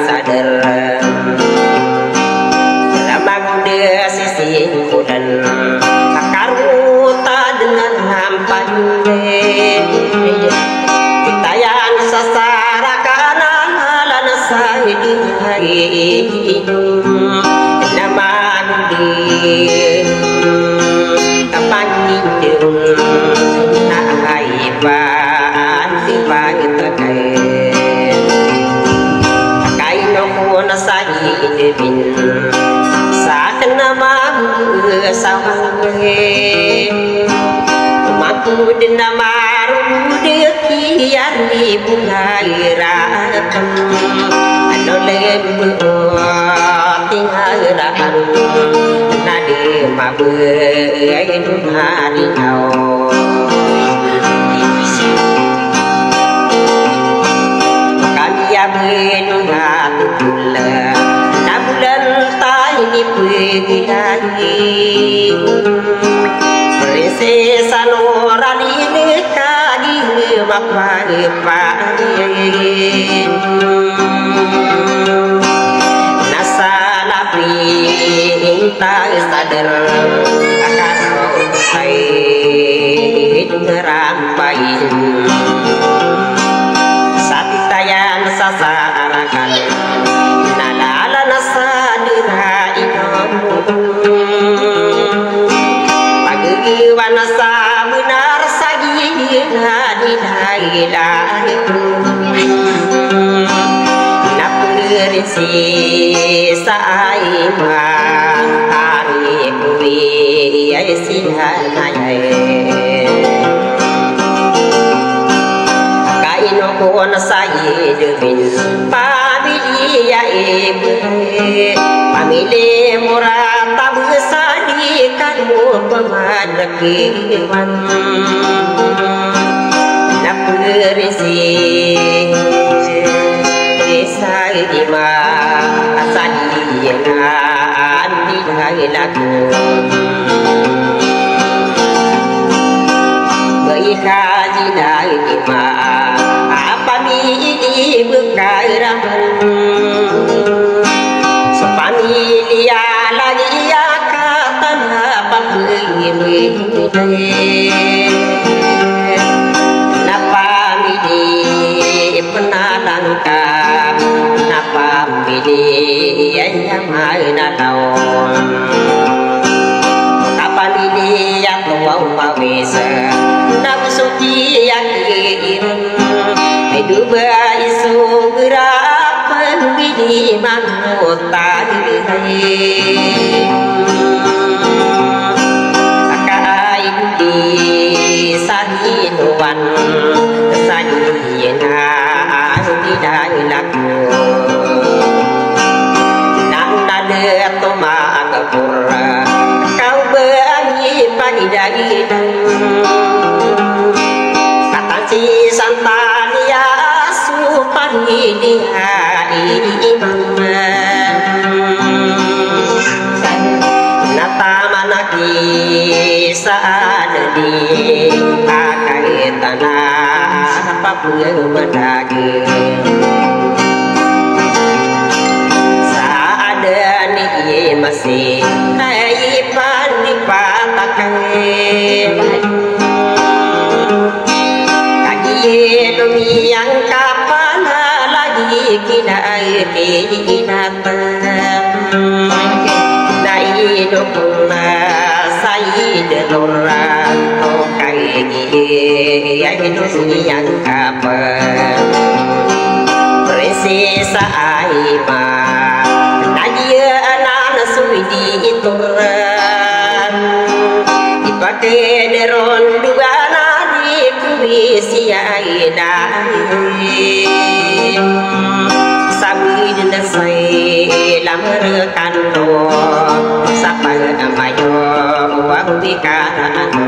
Sadar, lamang dia kesimpulan karuta dengan hampanye kitayan sasara kanan halan sahidi nama di kapangindung na aiban di pagitakai kaino ko na sahidin sawange makud namaru dekian di bungairakan anole tingarakan nadi mabe hari kau kaliya benungat pula nabulan ini pergi prinsesa Nurani kagi makmari pain nasana pinta sadar akan saya ngerampai satitayan sasarakan nalala nasadira pagi wanasa benar sagi hadilai naperisi saima hari kuwi ay sinhanay kaino ko na sayidin pamili ya ibu pamili murata besadi kamu pemadakiwan naperisi saima asadiena andihailaku berikajina ima apa midi berkairaman sepamilia lagi akatan apa begini napa midi penalangka napa midi yang mana tahu kapan midi yang tua bisa nafsu dia kirim hidup isu gerak pembini manuta akai di sahinuan sahina tidak laku nanda deto magapura kau bagi padidai si santania supani dihai imam nata manaki saat di akai tanah papua madagi saat ni masih naipan di patakai yang kapan lagi kita kinata nai dokuna said nora kai yang yang kapan prinsesa Aima nadia anak suidi ituran dipakai deron dua sia ina sabi dan sai lamar kando sapa amayo wang bikaran